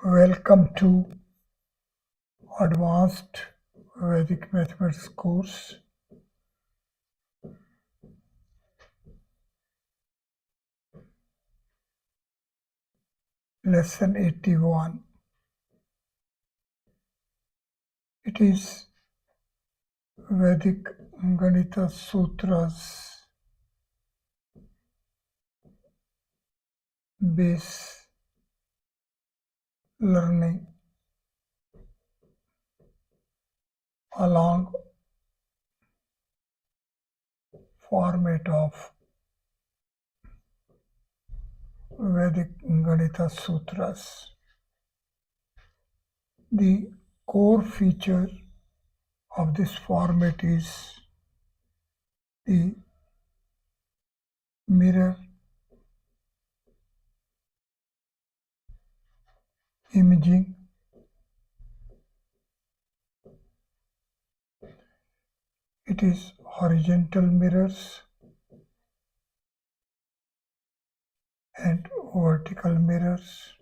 Welcome to Advanced Vedic Mathematics course. Lesson 81. It is Vedic Ganita Sutras base learning along format of Vedic Ganita Sutras. The core feature of this format is the mirror imaging. It is horizontal mirrors and vertical mirrors.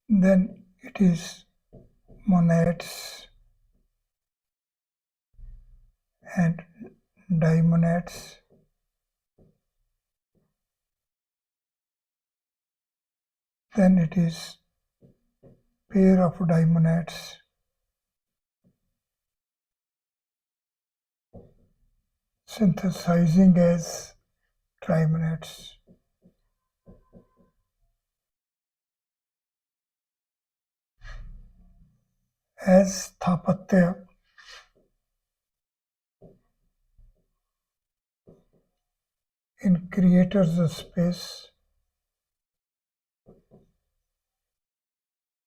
Then it is monads and dimonads. Then it is pair of dimonads. Synthesizing as trimonads. As Sthapatya, in creator's space,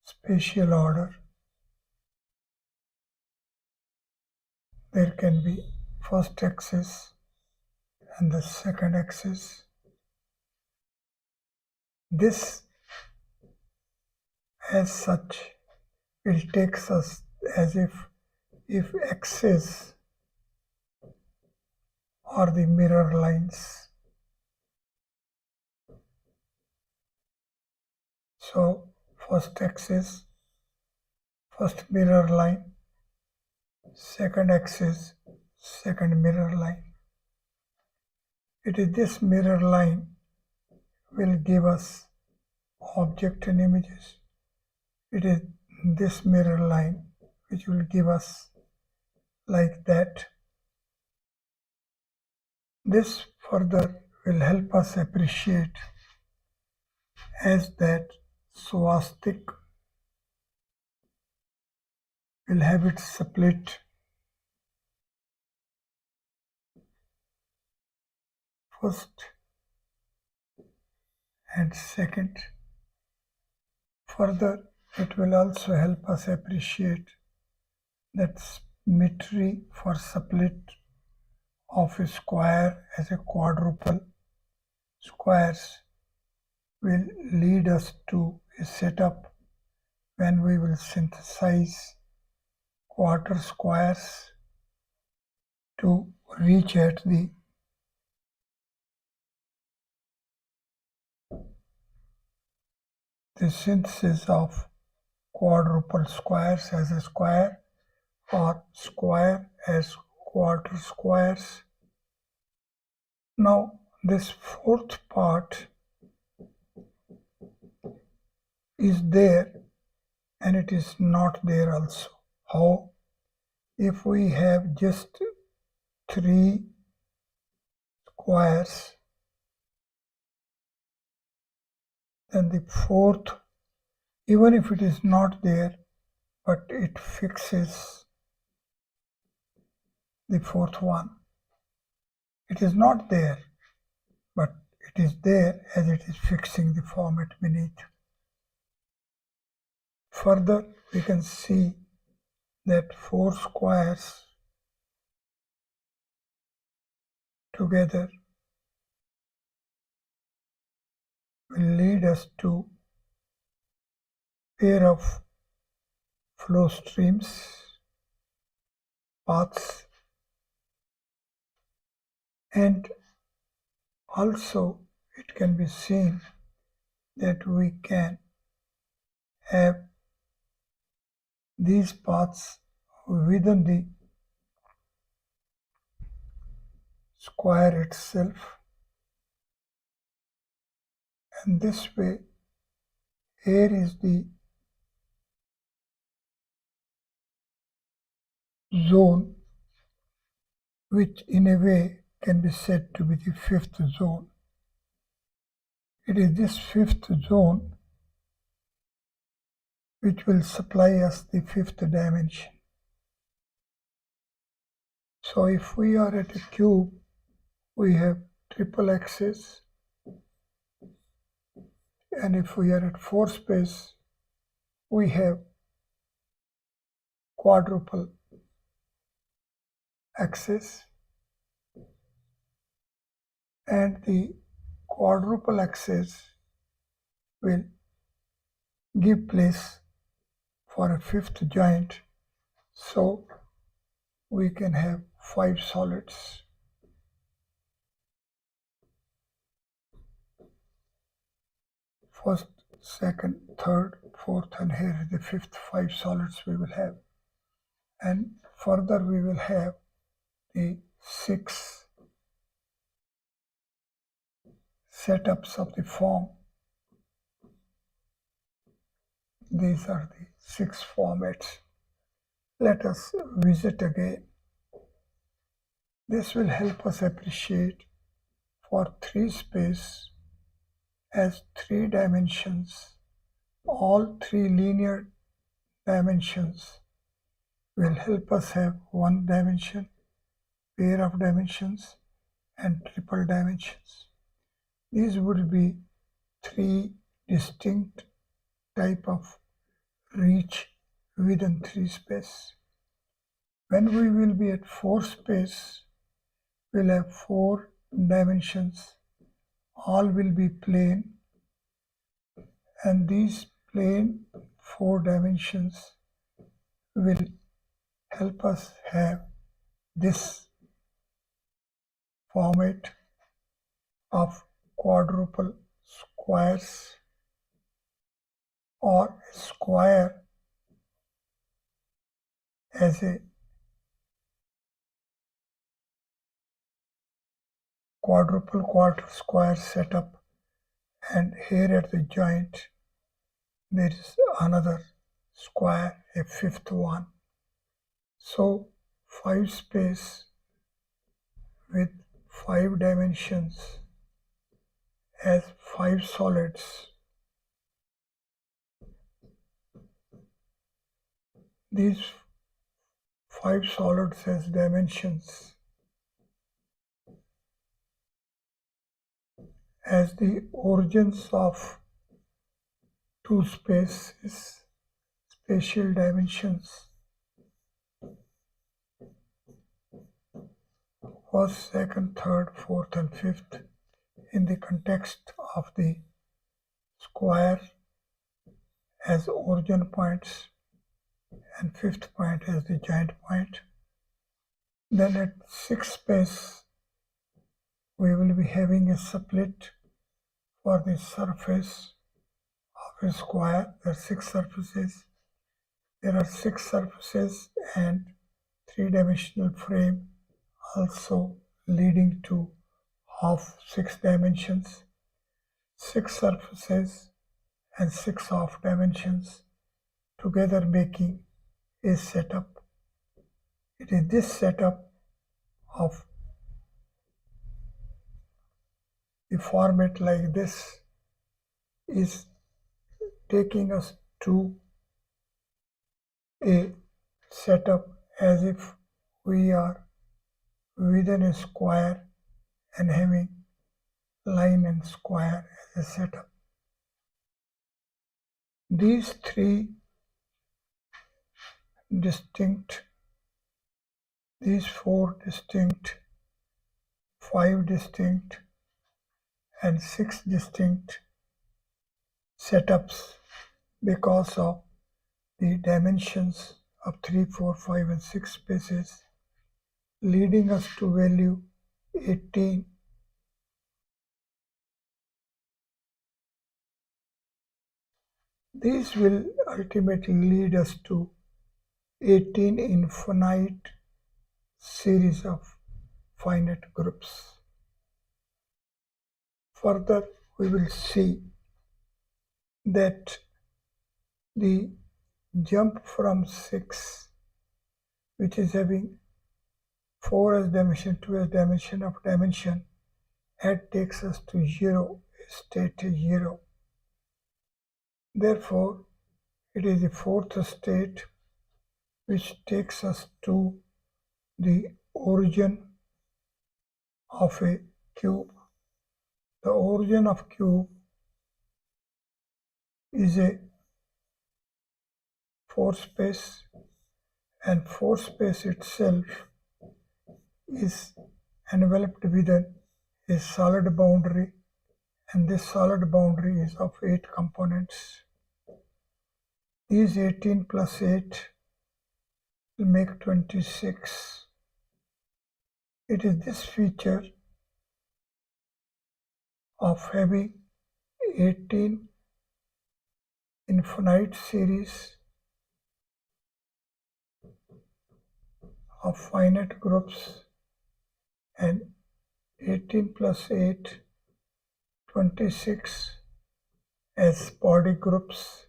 spatial order, there can be first axis and the second axis. This as such will take us as if axes are the mirror lines. So first axis, first mirror line, second axis, second mirror line. It is this mirror line will give us object and images. It is this mirror line which will give us like that. This further will help us appreciate as that swastik will have its split first and second. Further, it will also help us appreciate that symmetry for split of a square as a quadruple squares will lead us to a setup when we will synthesize quarter squares to reach at the synthesis of quadruple squares as a square or square as quarter squares. Now this fourth part is there and it is not there also. How? If we have just 3 squares, then the fourth, even if it is not there, but it fixes the fourth one. It is not there, but it is there as it is fixing the format beneath. Further, we can see that 4 squares together will lead us to pair of flow streams, paths, and also it can be seen that we can have these paths within the square itself, and this way here is the zone which in a way can be said to be the fifth zone. It is this fifth zone which will supply us the fifth dimension. So if we are at a cube, we have triple axis, and if we are at four space, we have quadruple axis, and the quadruple axis will give place for a fifth joint, so we can have five solids. First, second, third, fourth, and here is the fifth, five solids we will have. And further we will have the six setups of the form. These are the six formats. Let us visit again. This will help us appreciate for three space as three dimensions. All three linear dimensions will help us have one dimension, pair of dimensions, and triple dimensions. These would be three distinct type of reach within three space. When we will be at four space, we'll have four dimensions. All will be plane, and these plane four dimensions will help us have this format of quadruple squares, or a square as a quadruple quarter square setup, and here at the joint there is another square, a fifth one. So five space with five dimensions as five solids. These five solids as dimensions as the origins of two spaces, spatial dimensions. First, second, third, fourth, and fifth in the context of the square as origin points, and fifth point as the joint point. Then at sixth space, we will be having a split for the surface of a square. There are six surfaces. There are six surfaces and three-dimensional frame also leading to half six dimensions. Six surfaces and six half dimensions together making a setup. It is this setup of the format like this is taking us to a setup as if we are within a square and having line and square as a setup. These three distinct, these four distinct, five distinct, and six distinct setups because of the dimensions of 3, 4, 5, and 6 spaces, leading us to value 18. These will ultimately lead us to 18 infinite series of finite groups. Further, we will see that the jump from 6, which is having 4 as dimension, 2 as dimension of dimension, that takes us to 0, state 0. Therefore, it is the fourth state which takes us to the origin of a cube. The origin of cube is a 4 space, and 4 space itself is enveloped within a solid boundary, and this solid boundary is of 8 components. These 18 plus 8 will make 26. It is this feature of having 18 infinite series of finite groups and 18 plus 8, 26 as body groups.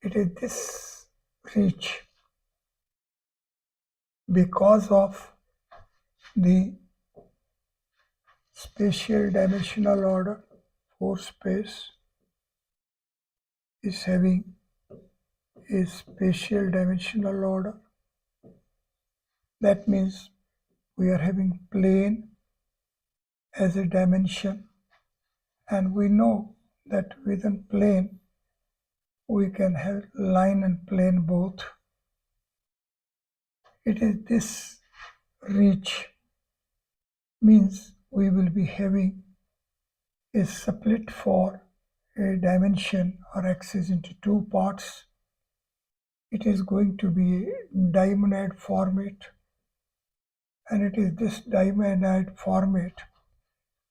It is this reach because of the spatial dimensional order. 4 space is having a spatial dimensional order. That means we are having plane as a dimension, and we know that within plane we can have line and plane both. It is this reach means we will be having a split for a dimension or axis into 2 parts. It is going to be a diamonid format, and it is this diamonid format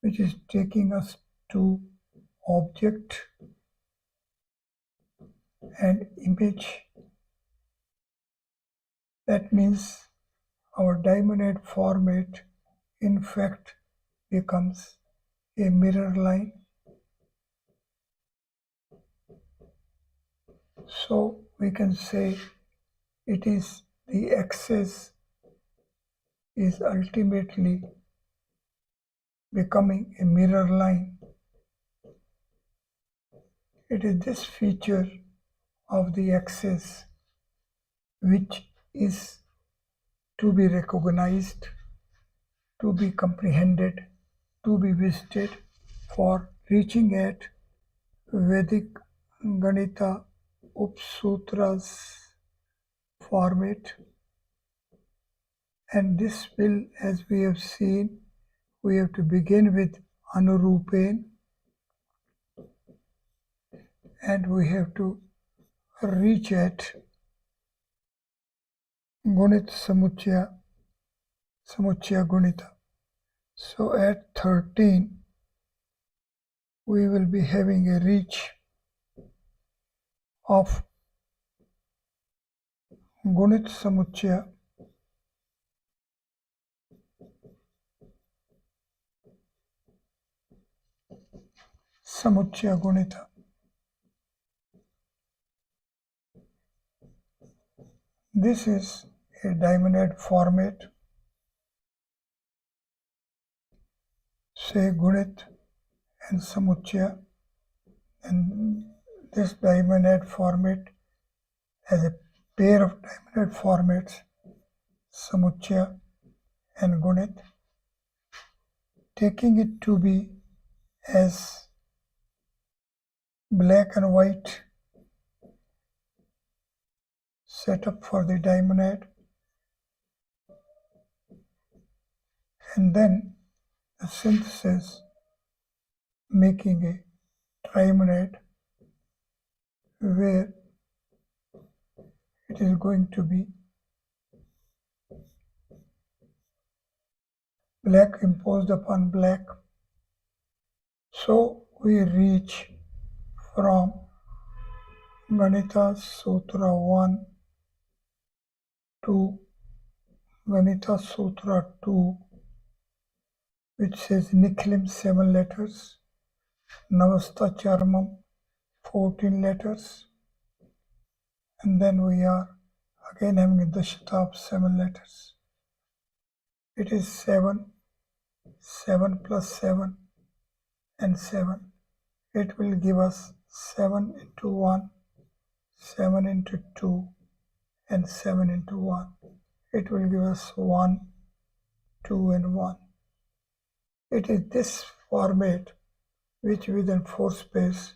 which is taking us to object and image. That means our diamonid format in fact becomes a mirror line. So we can say it is the axis is ultimately becoming a mirror line. It is this feature of the axis which is to be recognized, to be comprehended, to be visited for reaching at Vedic Ganita Sutras format. And this will, as we have seen, we have to begin with Anurupen, and we have to reach at Gunit Samuchya Gunita. So at 13, we will be having a reach of Gunit Samuchya Gunita. This is a diamonded format. Say Gunit and Samuchya, and this diamonded format has a pair of diamonded formats, Samuchya and Gunit, taking it to be as black and white setup for the diamonded, and then the synthesis making a trimonad where it is going to be black imposed upon black. So we reach from Ganita Sutra 1 to Ganita Sutra 2, which says Nikhilim 7 letters, Navasta Charmam 14 letters, and then we are again having a Dashata of 7 letters. It is 7, 7 plus 7, and 7. It will give us 7 into 1, 7 into 2, and 7 into 1. It will give us 1, 2, and 1. It is this format which within 4 space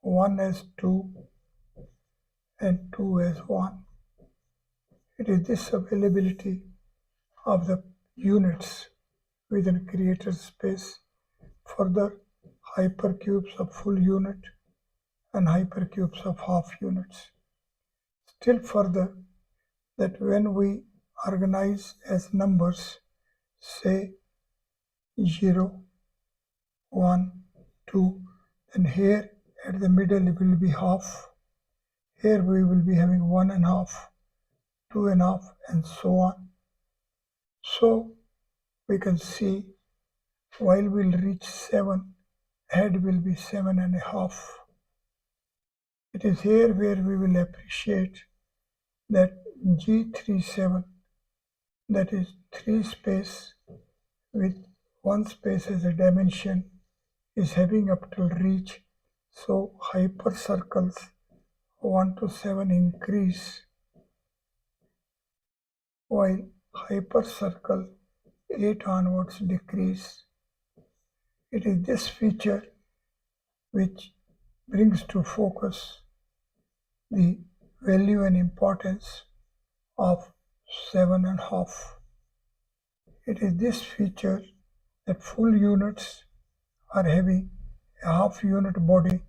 1 as 2 and 2 as 1. It is this availability of the units within creator space, further hypercubes of full unit and hypercubes of half units. Still further, that when we organize as numbers, say 0, 1, 2, then here at the middle it will be half. Here we will be having 1 and half, 2 and half, and so on. So we can see while we'll reach 7, head will be 7 and a half. It is here where we will appreciate that G37, that is 3 space with 1 space as a dimension, is having up till reach. So hypercircles 1 to 7 increase, while hypercircle 8 onwards decrease. It is this feature which brings to focus the value and importance of 7 and half. It is this feature that full units are having a half unit body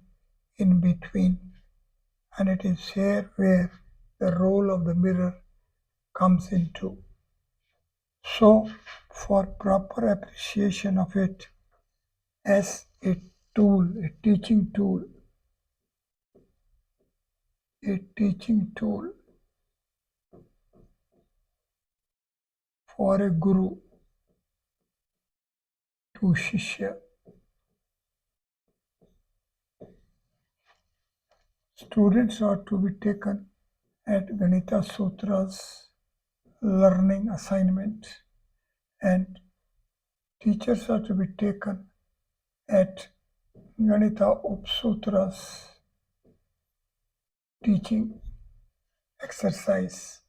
in between, and it is here where the role of the mirror comes into. So, for proper appreciation of it as a tool, a teaching tool for a guru to Shishya, students are to be taken at Ganita Sutras learning assignment, and teachers are to be taken at Ganita Upsutras teaching exercise.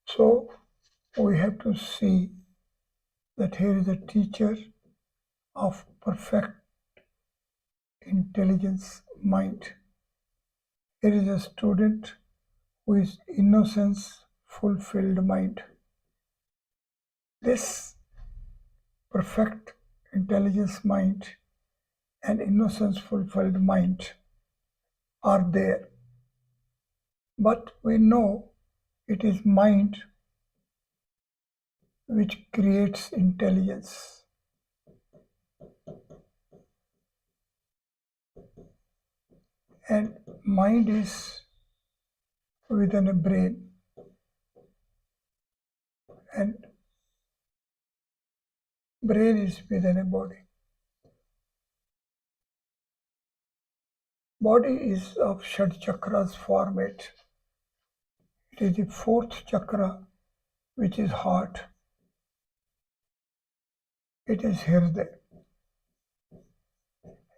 So we have to see that here is a teacher of perfect intelligence mind. Here is a student who is innocence fulfilled mind. This perfect intelligence mind and innocence fulfilled mind are there. But we know it is mind which creates intelligence. And mind is within a brain, and brain is within a body. Body is of Shad Chakras format. It is the 4th chakra, which is heart. It is Hriday.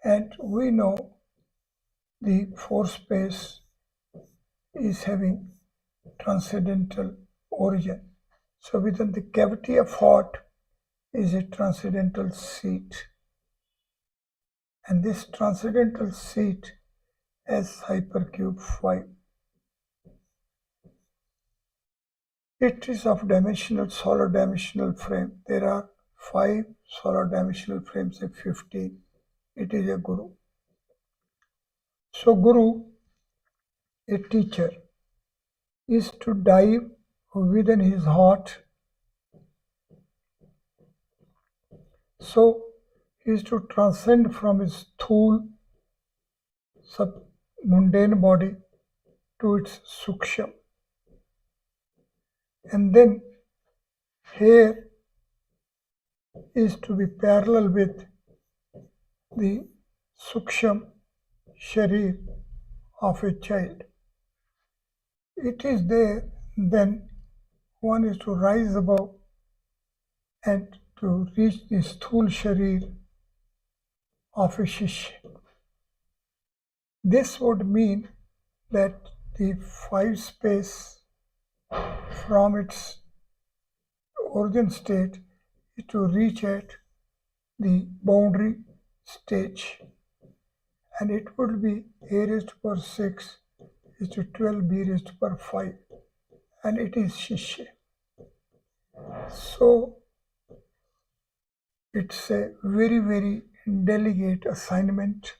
And we know the 4th space is having transcendental origin. So within the cavity of heart is a transcendental seat. And this transcendental seat has hypercube 5. It is of solar dimensional frame. There are 5 solar dimensional frames of 15. It is a guru. So guru, a teacher, is to dive within his heart So he is to transcend from his sthul, mundane body to its suksham. And then hair is to be parallel with the suksham sharir of a child. It is there, then one is to rise above and to reach the sthul sharir of a shishya. This would mean that the five space from its origin state is to reach at the boundary stage, and it would be a raised to power 6 is to 12 b raised to power 5, and it is shishya. So it's a very delicate assignment,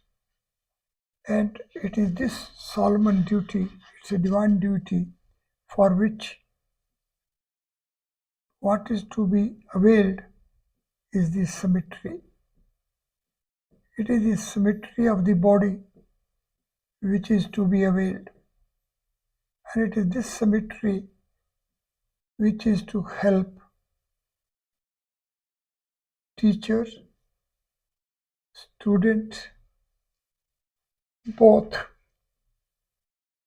and it is this Solomon duty, it's a divine duty for which what is to be availed is the symmetry. It is the symmetry of the body which is to be availed, and it is this symmetry which is to help teacher, student, both,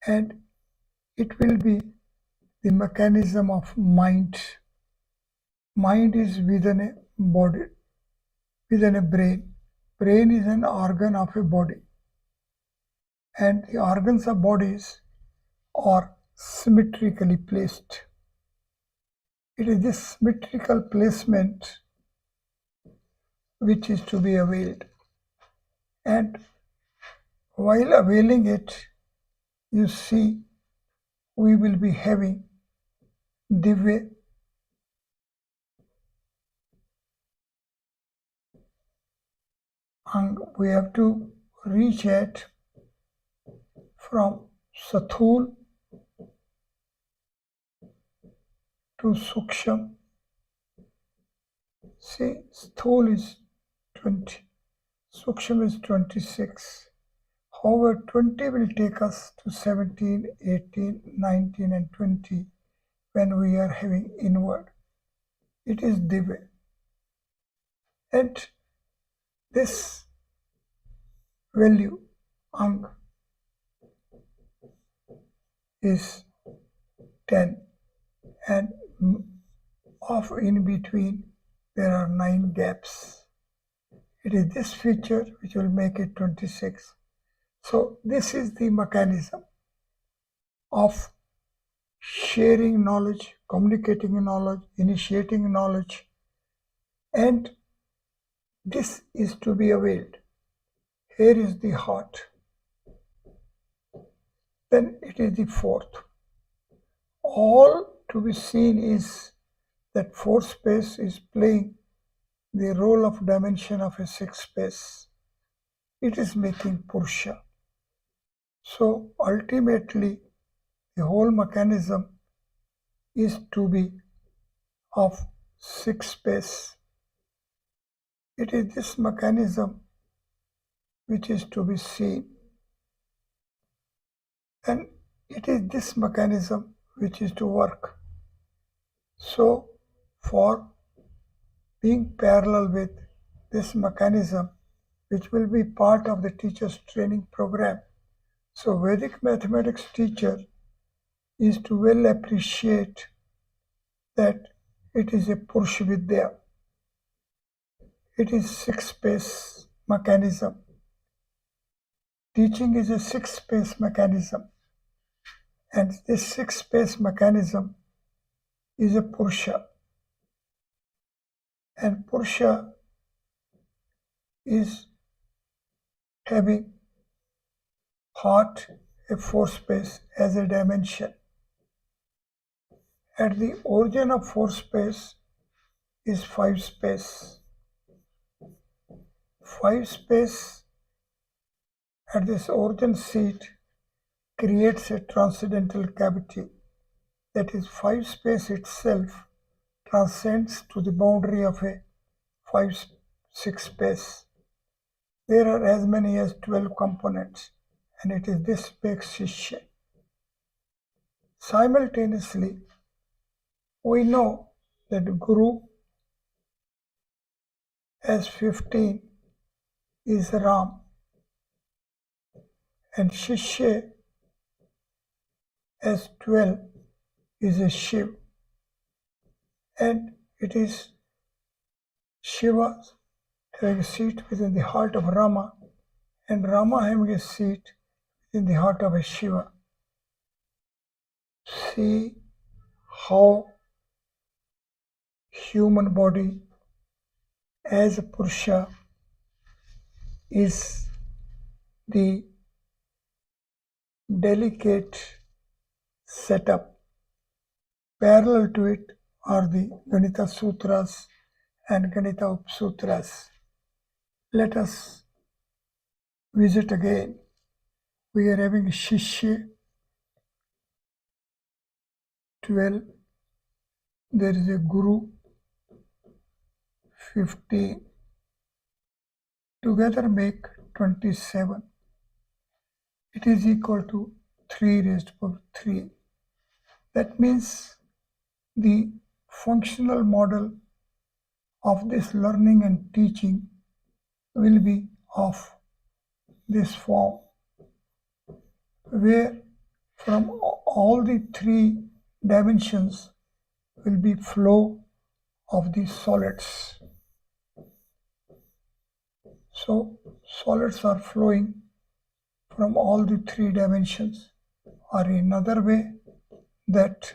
and it will be the mechanism of mind. Mind is within a body, within a brain. Brain is an organ of a body, and the organs of bodies are symmetrically placed. It is this symmetrical placement which is to be availed, and while availing it, you see, we will be having divya, and we have to reach it from sathul to suksham. See, sthul is 20, suksham is 26. However, 20 will take us to 17, 18, 19 and 20 when we are having inward. It is divya. And this value, ang, is 10, and off in between there are 9 gaps. It is this feature which will make it 26. So this is the mechanism of sharing knowledge, communicating knowledge, initiating knowledge, and this is to be availed. Here is the heart. Then it is the fourth. All to be seen is that fourth space is playing the role of dimension of a sixth space. It is making Purusha. So ultimately, the whole mechanism is to be of sixth space. It is this mechanism which is to be seen, and it is this mechanism which is to work. So for being parallel with this mechanism, which will be part of the teacher's training program, so Vedic mathematics teacher is to well appreciate that it is a Purusha Vidya. It is six space mechanism. Teaching is a six space mechanism, and this six space mechanism is a Purusha, and Purusha is having heart, a fourth space as a dimension. At the origin of fourth space is five space. Five space at this origin seat creates a transcendental cavity. That is, five space itself transcends to the boundary of a five 6 space. There are as many as 12 components, and it is this makes Shishya. Simultaneously, we know that Guru as 15 is Ram, and Shishya as 12 is a Shiv, and it is Shiva having a seat within the heart of Rama, and Rama having a seat in the heart of a Shiva. See how human body as a Purusha is the delicate setup. Parallel to it are the Ganita Sutras and Ganita Upsutras. Let us visit again. We are having Shishya 12, there is a Guru 15, together make 27. It is equal to 3 raised to power 3. That means the functional model of this learning and teaching will be of this form, where from all the 3 dimensions will be flow of the solids. So solids are flowing from all the 3 dimensions, or another way that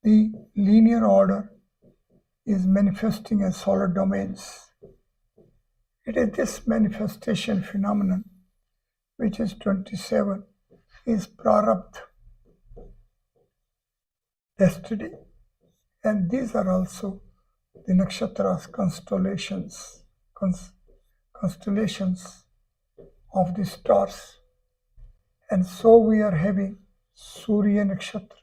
the linear order is manifesting as solid domains. It is this manifestation phenomenon, which is 27, is prarabdha, destiny, and these are also the nakshatras, constellations of the stars. And so we are having Surya Nakshatra